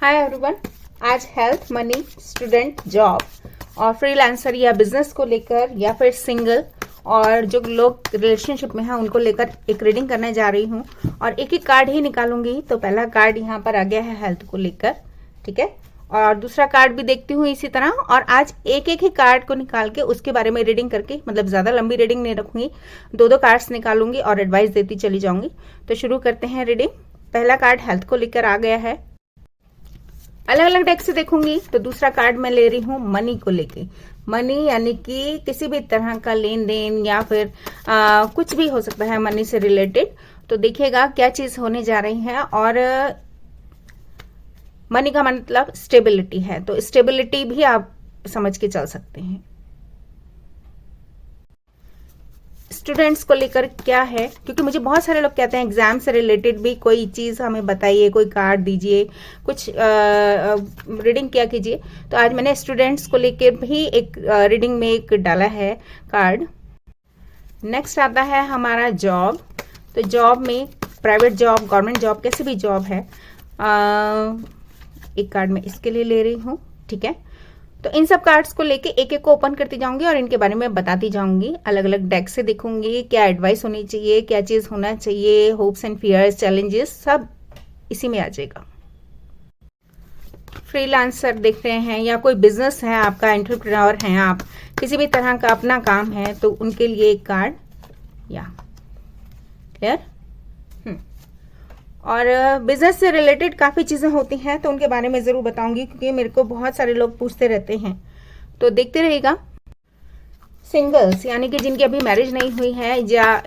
Hi everyone. आज health, money, student, job और freelancer या बिजनेस को लेकर या फिर सिंगल और जो लोग रिलेशनशिप में हैं उनको लेकर एक रीडिंग करने जा रही हूँ और एक एक कार्ड ही निकालूंगी। तो पहला कार्ड यहाँ पर आ गया है हेल्थ को लेकर, ठीक है, और दूसरा कार्ड भी देखती हूँ इसी तरह। और आज एक एक ही कार्ड को निकाल के उसके बारे में रीडिंग करके, मतलब ज्यादा लंबी रीडिंग नहीं रखूंगी, दो दो कार्ड्स निकालूंगी और एडवाइस देती चली जाऊंगी। तो शुरू करते हैं रीडिंग। पहला कार्ड हेल्थ को लेकर आ गया है, अलग अलग डेक से देखूंगी। तो दूसरा कार्ड मैं ले रही हूँ मनी को लेके। मनी यानी कि किसी भी तरह का लेन देन या फिर कुछ भी हो सकता है मनी से रिलेटेड। तो देखिएगा क्या चीज होने जा रही है। और मनी का मतलब स्टेबिलिटी है, तो स्टेबिलिटी भी आप समझ के चल सकते हैं। स्टूडेंट्स को लेकर क्या है, क्योंकि मुझे बहुत सारे लोग कहते हैं एग्जाम से रिलेटेड भी कोई चीज हमें बताइए, कोई कार्ड दीजिए, कुछ रीडिंग क्या कीजिए। तो आज मैंने स्टूडेंट्स को लेकर भी एक रीडिंग में एक डाला है कार्ड। नेक्स्ट आता है हमारा जॉब। तो जॉब में प्राइवेट जॉब, गवर्नमेंट जॉब, कैसी भी जॉब है, एक कार्ड मैं इसके लिए ले रही हूँ, ठीक है। तो इन सब कार्ड्स को लेके एक एक को ओपन करती जाऊंगी और इनके बारे में बताती जाऊंगी। अलग अलग डेक से देखूंगी क्या एडवाइस होनी चाहिए, क्या चीज होना चाहिए, होप्स एंड फियर्स, चैलेंजेस, सब इसी में आ जाएगा। फ्रीलांसर देख रहे हैं या कोई बिजनेस है आपका, एंटरप्रेन्योर हैं आप, किसी भी तरह का अपना काम है, तो उनके लिए एक कार्ड या क्लियर। और बिजनेस से रिलेटेड काफ़ी चीज़ें होती हैं तो उनके बारे में ज़रूर बताऊंगी, क्योंकि मेरे को बहुत सारे लोग पूछते रहते हैं। तो देखते रहिएगा। सिंगल्स यानी कि जिनकी अभी मैरिज नहीं हुई है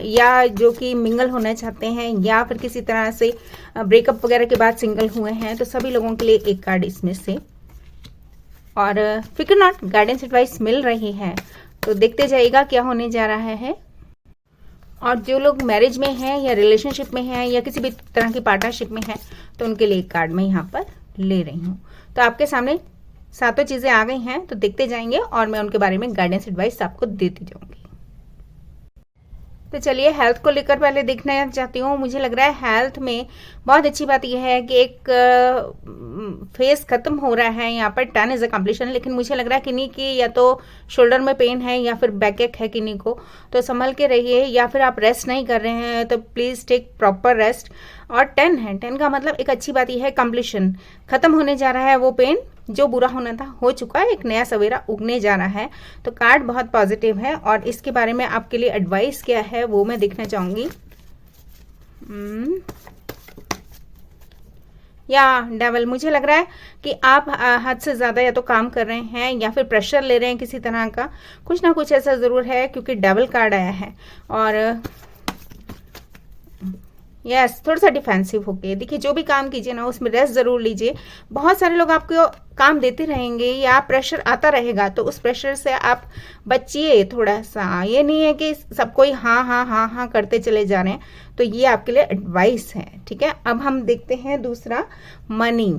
या जो कि मिंगल होना चाहते हैं या फिर किसी तरह से ब्रेकअप वगैरह के बाद सिंगल हुए हैं, तो सभी लोगों के लिए एक कार्ड इसमें से। और फिकर नॉट, गाइडेंस एडवाइस मिल रही है, तो देखते जाइएगा क्या होने जा रहा है। और जो लोग मैरिज में हैं या रिलेशनशिप में हैं या किसी भी तरह की पार्टनरशिप में हैं, तो उनके लिए एक कार्ड मैं यहाँ पर ले रही हूँ। तो आपके सामने सातों चीजें आ गई हैं, तो देखते जाएंगे और मैं उनके बारे में गाइडेंस एडवाइस आपको देती जाऊंगी। तो चलिए हेल्थ को लेकर पहले देखना चाहती हूँ। मुझे लग रहा है हेल्थ में बहुत अच्छी बात यह है कि एक फेज खत्म हो रहा है यहाँ पर, 10 इज अ कम्प्लीशन। लेकिन मुझे लग रहा है किन्हीं की या तो शोल्डर में पेन है या फिर बैक एक है किन्हीं को, तो संभल के रहिए। या फिर आप रेस्ट नहीं कर रहे हैं तो प्लीज टेक प्रॉपर रेस्ट। और 10 है, 10 का मतलब एक अच्छी बात यह है कम्प्लीशन, खत्म होने जा रहा है वो पेन, जो बुरा होना था हो चुका है, एक नया सवेरा उगने जा रहा है। तो कार्ड बहुत पॉजिटिव है और इसके बारे में आपके लिए एडवाइस क्या है वो मैं देखना चाहूंगी। या डेवल, मुझे लग रहा है कि आप हद से ज्यादा या तो काम कर रहे हैं या फिर प्रेशर ले रहे हैं किसी तरह का, कुछ ना कुछ ऐसा जरूर है, क्योंकि डेवल कार्ड आया है। और यस, थोड़ा सा डिफेंसिव होके देखिए, जो भी काम कीजिए ना उसमें रेस्ट जरूर लीजिए। बहुत सारे लोग आपको काम देते रहेंगे या प्रेशर आता रहेगा, तो उस प्रेशर से आप बचिए थोड़ा सा। ये नहीं है कि सबको ही हाँ हाँ हाँ हाँ करते चले जा रहे हैं, तो ये आपके लिए एडवाइस है, ठीक है। अब हम देखते हैं दूसरा मनी।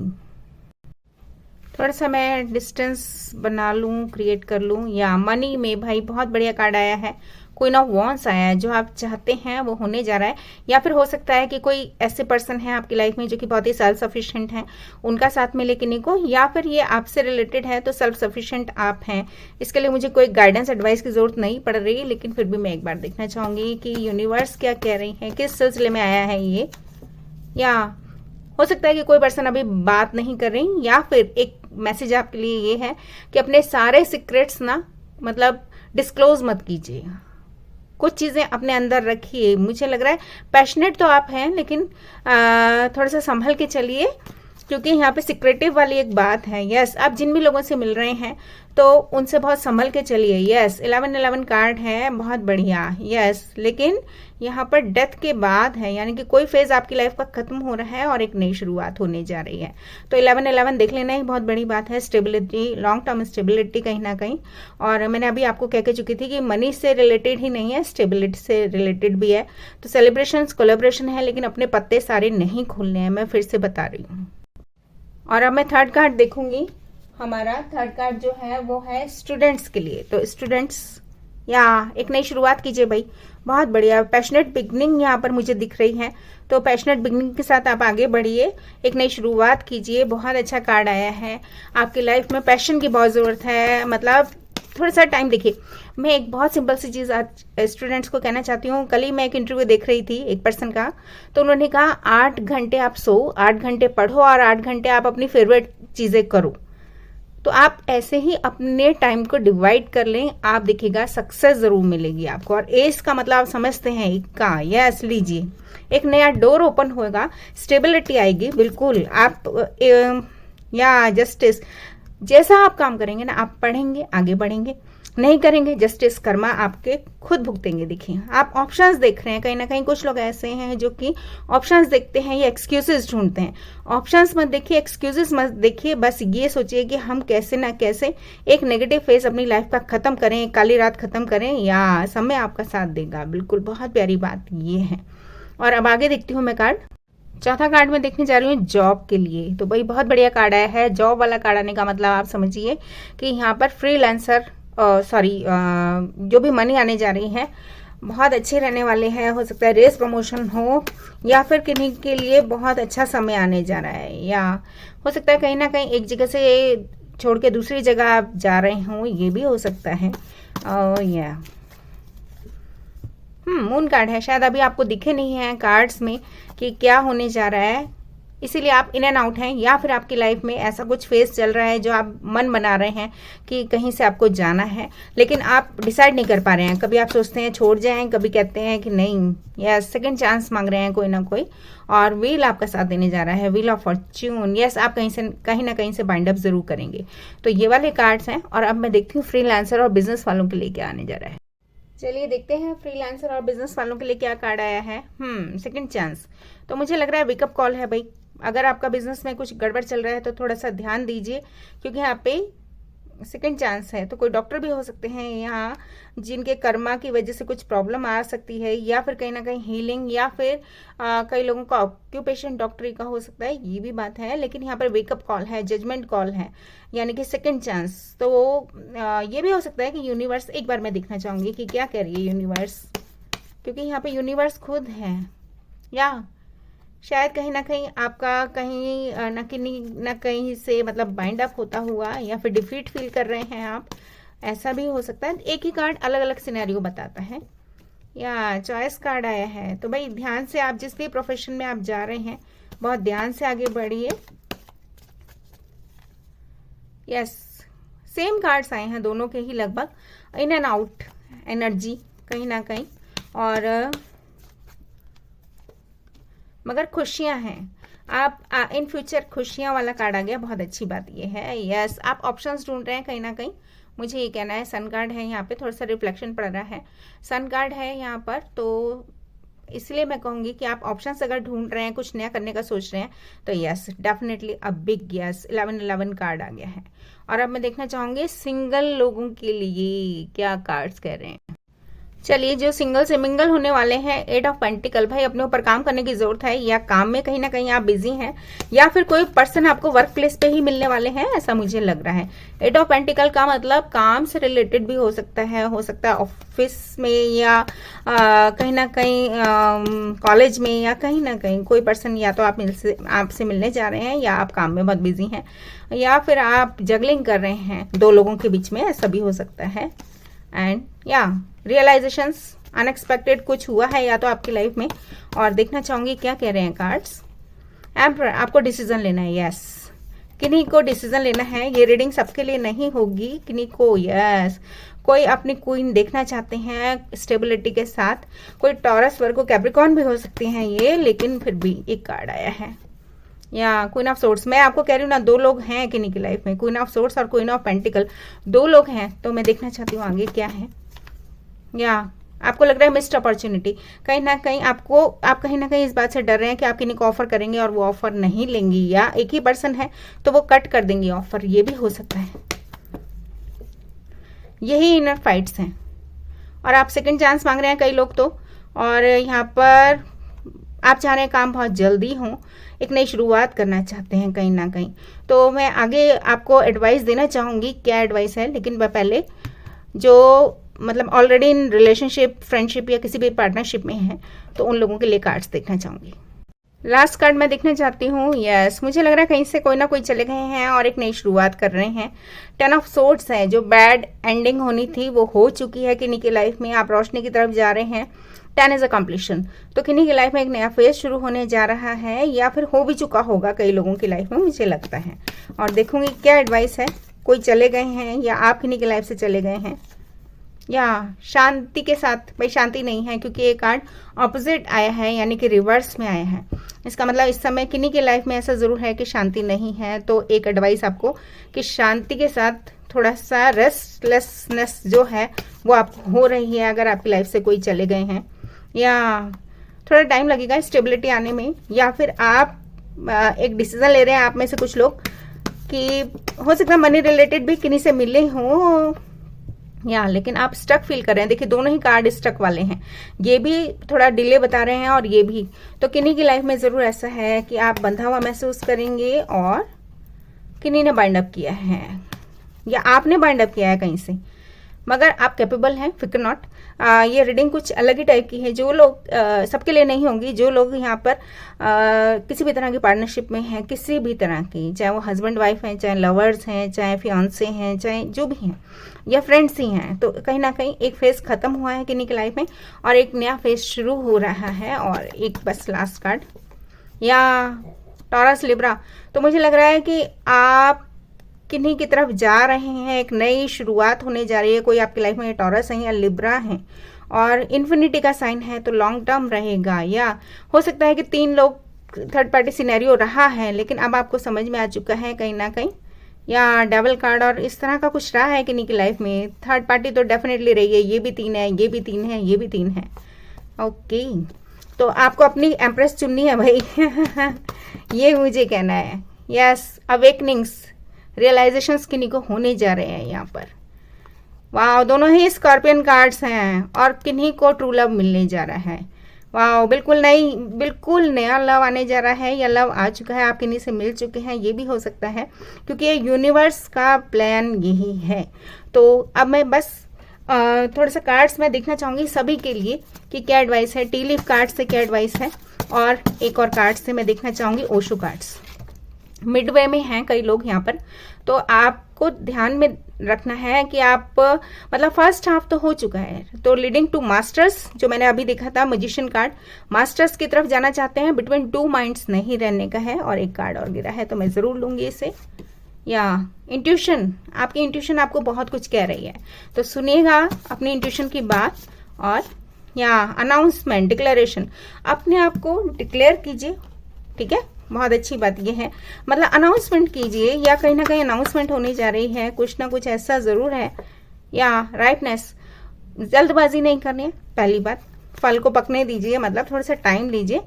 थोड़ा सा मैं डिस्टेंस बना लूं, क्रिएट कर लूं। या मनी में भाई बहुत बढ़िया कार्ड आया है, क्वीन ऑफ वॉन्ड्स आया है। जो आप चाहते हैं वो होने जा रहा है। या फिर हो सकता है कि कोई ऐसे पर्सन है आपकी लाइफ में जो कि बहुत ही सेल्फ सफिशिएंट हैं, उनका साथ मिले किन्हीं को, या फिर ये आपसे रिलेटेड है तो सेल्फ सफिशिएंट आप हैं। इसके लिए मुझे कोई गाइडेंस एडवाइस की जरूरत नहीं पड़ रही, लेकिन फिर भी मैं एक बार देखना चाहूंगी कि यूनिवर्स क्या कह रही है, किस सिलसिले में आया है ये। या हो सकता है कि कोई पर्सन अभी बात नहीं कर रही, या फिर एक मैसेज आपके लिए ये है कि अपने सारे सीक्रेट्स ना, मतलब डिस्क्लोज मत कीजिए, कुछ चीजें अपने अंदर रखिए। मुझे लग रहा है पैशनेट तो आप हैं, लेकिन थोड़ा सा संभल के चलिए, क्योंकि यहाँ पे सिक्रेटिव वाली एक बात है। यस, आप जिन भी लोगों से मिल रहे हैं तो उनसे बहुत संभल के चलिए। यस, 11-11 कार्ड है, बहुत बढ़िया। यस, लेकिन यहाँ पर डेथ के बाद है, यानी कि कोई फेज आपकी लाइफ का खत्म हो रहा है और एक नई शुरुआत होने जा रही है। तो 11-11 देख लेना ही बहुत बड़ी बात है। स्टेबिलिटी, लॉन्ग टर्म स्टेबिलिटी कहीं ना कहीं। और मैंने अभी आपको कह के चुकी थी कि मनी से रिलेटेड ही नहीं है, स्टेबिलिटी से रिलेटेड भी है। तो सेलिब्रेशन, कोलेब्रेशन है, लेकिन अपने पत्ते सारे नहीं खोलने हैं, मैं फिर से बता रही हूँ। और अब मैं थर्ड कार्ड देखूंगी। हमारा थर्ड कार्ड जो है वो है स्टूडेंट्स के लिए। तो स्टूडेंट्स, या एक नई शुरुआत कीजिए भाई, बहुत बढ़िया। पैशनेट बिगनिंग यहाँ पर मुझे दिख रही है, तो पैशनेट बिगनिंग के साथ आप आगे बढ़िए, एक नई शुरुआत कीजिए। बहुत अच्छा कार्ड आया है। आपकी लाइफ में पैशन की बहुत ज़रूरत है, मतलब थोड़ा सा टाइम देखिए। मैं एक बहुत सिंपल सी चीज़ आज स्टूडेंट्स को कहना चाहती हूँ। कल ही मैं एक इंटरव्यू देख रही थी एक पर्सन का, तो उन्होंने कहा 8 घंटे आप सो, 8 घंटे पढ़ो और 8 घंटे आप अपनी फेवरेट चीज़ें करो। तो आप ऐसे ही अपने टाइम को डिवाइड कर लें, आप देखिएगा सक्सेस ज़रूर मिलेगी आपको। और एस का मतलब आप समझते हैं, इक्का, यस लीजिए, एक नया डोर ओपन होगा, स्टेबिलिटी आएगी बिल्कुल। आप या जस्टिस, जैसा आप काम करेंगे ना, आप पढ़ेंगे आगे बढ़ेंगे, नहीं करेंगे जस्टिस कर्मा आपके खुद भुगतेंगे। देखिए आप ऑप्शंस देख रहे हैं, कहीं ना कहीं कुछ लोग ऐसे हैं जो कि ऑप्शंस देखते हैं, ये एक्सक्यूजेस ढूंढते हैं। ऑप्शंस मत देखिए, एक्सक्यूजेस मत देखिए, बस ये सोचिए कि हम कैसे ना कैसे एक नेगेटिव फेज अपनी लाइफ का खत्म करें, काली रात खत्म करें, या समय आपका साथ देगा। बिल्कुल बहुत प्यारी बात ये है। और अब आगे देखती हूँ मैं कार्ड, चौथा कार्ड में देखने जा रही हूँ जॉब के लिए। तो भाई बहुत बढ़िया कार्ड आया है। जॉब वाला कार्ड आने का मतलब आप समझिए कि यहाँ पर फ्रीलांसर जो भी मनी आने जा रही है बहुत अच्छे रहने वाले हैं। हो सकता है रेस प्रमोशन हो, या फिर किन्हीं के लिए बहुत अच्छा समय आने जा रहा है, या हो सकता है कहीं ना कहीं एक जगह से छोड़ के दूसरी जगह आप जा रहे हों, ये भी हो सकता है। या मून कार्ड है, शायद अभी आपको दिखे नहीं है कार्ड्स में कि क्या होने जा रहा है, इसीलिए आप इन एंड आउट हैं, या फिर आपकी लाइफ में ऐसा कुछ फेज चल रहा है जो आप मन बना रहे हैं कि कहीं से आपको जाना है, लेकिन आप डिसाइड नहीं कर पा रहे हैं। कभी आप सोचते हैं छोड़ जाएं, कभी कहते हैं कि नहीं, या सेकंड चांस मांग रहे हैं कोई ना कोई, और व्हील आपका साथ देने जा रहा है, व्हील ऑफ फॉर्च्यून। यस, आप कहीं ना कहीं से बाइंड अप जरूर करेंगे। तो ये वाले कार्ड्स हैं। और अब मैं देखती हूँ फ्रीलांसर और बिजनेस वालों के लिए क्या आने जा रहा है। चलिए देखते हैं फ्रीलांसर और बिजनेस वालों के लिए क्या कार्ड आया है। सेकंड चांस, तो मुझे लग रहा है वेकअप कॉल है भाई। अगर आपका बिजनेस में कुछ गड़बड़ चल रहा है तो थोड़ा सा ध्यान दीजिए, क्योंकि यहाँ पे सेकंड चांस है। तो कोई डॉक्टर भी हो सकते हैं यहाँ, जिनके कर्मा की वजह से कुछ प्रॉब्लम आ सकती है, या फिर कहीं ना कहीं हीलिंग, या फिर कई लोगों का ऑक्यूपेशन डॉक्टरी का हो सकता है, ये भी बात है। लेकिन यहाँ पर वेकअप कॉल है, जजमेंट कॉल है, यानी कि सेकंड चांस। तो ये भी हो सकता है कि यूनिवर्स, एक बार मैं देखना चाहूंगी कि क्या कह रही है यूनिवर्स, क्योंकि यहाँ पे यूनिवर्स खुद है, या शायद कहीं ना कहीं आपका कहीं न कहीं से मतलब बाइंड अप होता हुआ, या फिर डिफीट फील कर रहे हैं आप, ऐसा भी हो सकता है। एक ही कार्ड अलग अलग सिनेरियो बताता है। या चॉइस कार्ड आया है। तो भाई ध्यान से, आप जिस भी प्रोफेशन में आप जा रहे हैं बहुत ध्यान से आगे बढ़िए। यस, सेम कार्ड्स आए हैं दोनों के ही लगभग, इन एंड आउट एनर्जी कहीं ना कहीं, और मगर खुशियां हैं। आप इन फ्यूचर खुशियां वाला कार्ड आ गया, बहुत अच्छी बात ये है। यस, आप ऑप्शंस ढूंढ रहे हैं कहीं ना कहीं, मुझे ये कहना है। सन कार्ड है यहाँ पे, थोड़ा सा रिफ्लेक्शन पड़ रहा है, सन कार्ड है यहाँ पर, तो इसलिए मैं कहूँगी कि आप ऑप्शंस अगर ढूंढ रहे हैं, कुछ नया करने का सोच रहे हैं, तो yes definitely a big yes. 1111 card आ गया है। और अब मैं देखना चाहूँगी सिंगल लोगों के लिए क्या कार्ड्स कह रहे हैं। चलिए, जो सिंगल से मिंगल होने वाले हैं, 8 ऑफ पेंटिकल, भाई अपने ऊपर काम करने की जरूरत है, या काम में कहीं ना कहीं आप बिजी हैं, या फिर कोई पर्सन आपको वर्क प्लेस पे ही मिलने वाले हैं, ऐसा मुझे लग रहा है। 8 ऑफ पेंटिकल का मतलब काम से रिलेटेड भी हो सकता है ऑफिस में, या कहीं ना कहीं कॉलेज में, या कहीं ना कहीं कोई पर्सन या तो आपसे मिलने जा रहे हैं, या आप काम में बहुत बिजी हैं, या फिर आप जगलिंग कर रहे हैं 2 लोगों के बीच में, ऐसा भी हो सकता है। एंड या रियलाइजेशंस, अनएक्सपेक्टेड कुछ हुआ है या तो आपकी लाइफ में। और देखना चाहूंगी क्या कह रहे हैं कार्ड्स। एम्परर, आपको डिसीजन लेना है। यस, किन्हीं को डिसीजन लेना है। ये रीडिंग सबके लिए नहीं होगी, किन्हीं को। यस, कोई अपनी क्वीन देखना चाहते हैं स्टेबिलिटी के साथ, कोई टॉरस, वर्गो, कैप्रिकॉर्न भी हो सकते हैं ये, लेकिन फिर भी एक कार्ड आया है, या क्वीन ऑफ सोर्ड्स। मैं आपको कह रही हूँ ना, 2 लोग हैं किन्हीं की लाइफ में, क्वीन ऑफ सोर्ड्स और क्वीन ऑफ पेंटिकल, 2 लोग हैं। तो मैं देखना चाहती हूँ आगे क्या है। या आपको लग रहा है मिस्ड अपॉर्चुनिटी, कहीं ना कहीं आप कहीं ना कहीं इस बात से डर रहे हैं कि आप किन्हीं को ऑफर करेंगे और वो ऑफर नहीं लेंगी, या एक ही पर्सन है तो वो कट कर देंगी ऑफर, ये भी हो सकता है। यही इनर फाइट्स हैं। और आप सेकंड चांस मांग रहे हैं कई लोग तो, और यहाँ पर आप चाह रहे हैं काम बहुत जल्दी हो, एक नई शुरुआत करना चाहते हैं कहीं ना कहीं। तो मैं आगे आपको एडवाइस देना चाहूँगी, क्या एडवाइस है, लेकिन मैं पहले जो मतलब ऑलरेडी इन रिलेशनशिप, फ्रेंडशिप या किसी भी पार्टनरशिप में हैं, तो उन लोगों के लिए कार्ड्स देखना चाहूँगी। लास्ट कार्ड मैं देखना चाहती हूँ। यस, मुझे लग रहा है कहीं से कोई ना कोई चले गए हैं और एक नई शुरुआत कर रहे हैं। 10 ऑफ सोर्ड्स है, जो बैड एंडिंग होनी थी वो हो चुकी है किन्हीं की लाइफ में, आप रोशनी की तरफ जा रहे हैं। 10 इज अ कंप्लीशन, तो किन्हीं की लाइफ में एक नया फेज शुरू होने जा रहा है या फिर हो भी चुका होगा कई लोगों की लाइफ में, मुझे लगता है। और देखूंगी क्या एडवाइस है, कोई चले गए हैं या आप किन्हीं की लाइफ से चले गए हैं, या शांति के साथ। भाई शांति नहीं है, क्योंकि ये कार्ड ऑपोजिट आया है, यानी कि रिवर्स में आया है। इसका मतलब इस समय किन्हीं की लाइफ में ऐसा ज़रूर है कि शांति नहीं है। तो एक एडवाइस आपको कि शांति के साथ थोड़ा सा रेस्टलेसनेस जो है वो आपको हो रही है, अगर आपकी लाइफ से कोई चले गए हैं, या थोड़ा टाइम लगेगा स्टेबिलिटी आने में, या फिर आप एक डिसीजन ले रहे हैं आप में से कुछ लोग कि हो सकता है मनी रिलेटेड भी किन्हीं से मिले हों, या लेकिन आप स्टक फील कर रहे हैं। देखिए दोनों ही कार्ड स्टक वाले हैं, ये भी थोड़ा डिले बता रहे हैं और ये भी। तो किन्हीं की लाइफ में ज़रूर ऐसा है कि आप बंधा हुआ महसूस करेंगे और किन्हीं ने बाइंड अप किया है या आपने बाइंड अप किया है कहीं से, मगर आप कैपेबल हैं, फिक्र नॉट। ये रीडिंग कुछ अलग ही टाइप की है, जो लोग सबके लिए नहीं होंगी। जो लोग यहाँ पर किसी भी तरह की पार्टनरशिप में हैं, किसी भी तरह की, चाहे वो हस्बैंड वाइफ हैं, चाहे लवर्स हैं, चाहे फियांसे हैं, चाहे जो भी हैं, या फ्रेंड्स ही हैं, तो कहीं ना कहीं एक फेज खत्म हुआ है किन्हीं की लाइफ में और एक नया फेज शुरू हो रहा है। और एक बस लास्ट कार्ड, या टॉरस लिब्रा। तो मुझे लग रहा है कि आप किन्हीं की तरफ जा रहे हैं, एक नई शुरुआत होने जा रही है। कोई आपकी लाइफ में टॉरस है या लिब्रा है और इन्फिनिटी का साइन है, तो लॉन्ग टर्म रहेगा। या हो सकता है कि 3 लोग, थर्ड पार्टी सिनेरियो रहा है, लेकिन अब आपको समझ में आ चुका है कहीं ना कहीं, या डबल कार्ड और इस तरह का कुछ रहा है किन्हीं की लाइफ में। थर्ड पार्टी तो डेफिनेटली रही है, ये भी 3 है, ये भी 3 है, ये भी 3 है। ओके, तो आपको अपनी एम्प्रेस चुननी है भाई ये मुझे कहना है। यस, अवेकनिंग्स, रियलाइजेशंस किन्हीं को होने जा रहे हैं यहाँ पर। वाह, दोनों ही स्कॉर्पियन कार्ड्स हैं और किन्हीं को ट्रू लव मिलने जा रहा है। वाह, बिल्कुल नया लव आने जा रहा है, या लव आ चुका है, आप किन्हीं से मिल चुके हैं, ये भी हो सकता है, क्योंकि ये यूनिवर्स का प्लान यही है। तो अब मैं बस थोड़ा सा कार्ड्स मैं देखना चाहूँगी सभी के लिए कि क्या एडवाइस है। टी लीफ कार्ड से क्या एडवाइस है, और एक और कार्ड से मैं देखना चाहूँगी ओशो कार्ड्स। मिडवे में हैं कई लोग यहाँ पर, तो आपको ध्यान में रखना है कि आप मतलब फर्स्ट हाफ तो हो चुका है, तो लीडिंग टू मास्टर्स जो मैंने अभी देखा था, मैजिशियन कार्ड, मास्टर्स की तरफ जाना चाहते हैं, बिटवीन 2 माइंड्स नहीं रहने का है। और एक कार्ड और गिरा है, तो मैं ज़रूर लूँगी इसे। या इंट्यूशन, आपकी इंट्यूशन आपको बहुत कुछ कह रही है, तो सुनिएगा अपनी इंट्यूशन की बात। और या अनाउंसमेंट, डिक्लेरेशन, अपने आप को डिक्लेयर कीजिए, ठीक है। बहुत अच्छी बात ये है, मतलब अनाउंसमेंट कीजिए, या कहीं ना कहीं अनाउंसमेंट होने जा रही है, कुछ ना कुछ ऐसा ज़रूर है। या राइटनेस, जल्दबाजी नहीं करनी है, पहली बात, फल को पकने दीजिए, मतलब थोड़ा सा टाइम लीजिए।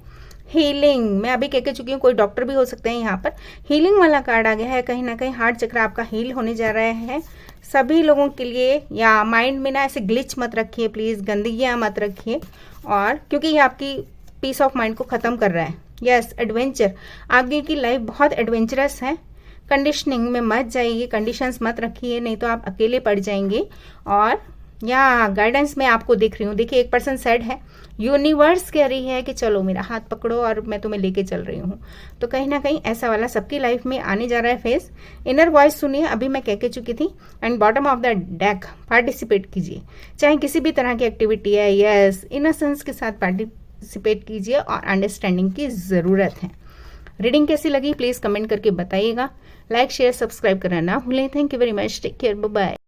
हीलिंग, मैं अभी कह चुकी हूँ, कोई डॉक्टर भी हो सकते हैं यहाँ पर। हीलिंग वाला कार्ड आ गया है, कहीं ना कहीं हार्ट चक्र आपका हील होने जा रहा है सभी लोगों के लिए। या माइंड में ना ऐसे ग्लिच मत रखिए प्लीज़, गंदगियाँ मत रखिए, और क्योंकि ये आपकी पीस ऑफ माइंड को ख़त्म कर रहा है। यस, एडवेंचर, आगे की लाइफ बहुत एडवेंचरस है। कंडीशनिंग में मत जाइए, कंडीशंस मत रखिए, नहीं तो आप अकेले पड़ जाएंगे। और या गाइडेंस में आपको देख रही हूँ, देखिए एक पर्सन सैड है, यूनिवर्स कह रही है कि चलो मेरा हाथ पकड़ो और मैं तुम्हें लेके चल रही हूँ। तो कहीं ना कहीं ऐसा वाला सबकी लाइफ में आने जा रहा है फेस। इनर वॉइस सुनिए, अभी मैं कह चुकी थी। And bottom of the deck, participate कीजिए, चाहे किसी भी तरह की एक्टिविटी है। यस, इनोसेंस के साथ पार्टिसिपेट कीजिए और अंडरस्टैंडिंग की ज़रूरत है। रीडिंग कैसी लगी प्लीज़ कमेंट करके बताइएगा। लाइक शेयर सब्सक्राइब करना ना भूलें। Thank you very much, take care, bye bye.